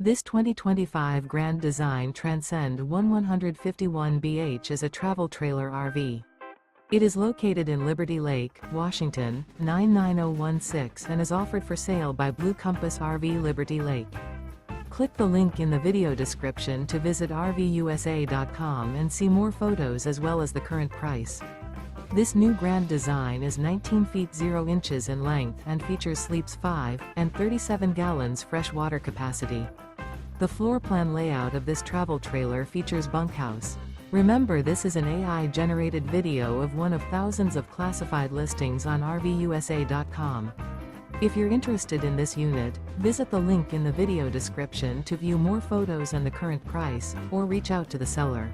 This 2025 Grand Design Transcend One 151BH is a travel trailer RV. It is located in Liberty Lake, Washington, 99016 and is offered for sale by Blue Compass RV Liberty Lake. Click the link in the video description to visit RVUSA.com and see more photos as well as the current price. This new Grand Design is 19 feet 0 inches in length and features sleeps 5 and 37 gallons fresh water capacity. The floor plan layout of this travel trailer features bunkhouse. Remember, this is an AI-generated video of one of thousands of classified listings on RVUSA.com. If you're interested in this unit, visit the link in the video description to view more photos and the current price, or reach out to the seller.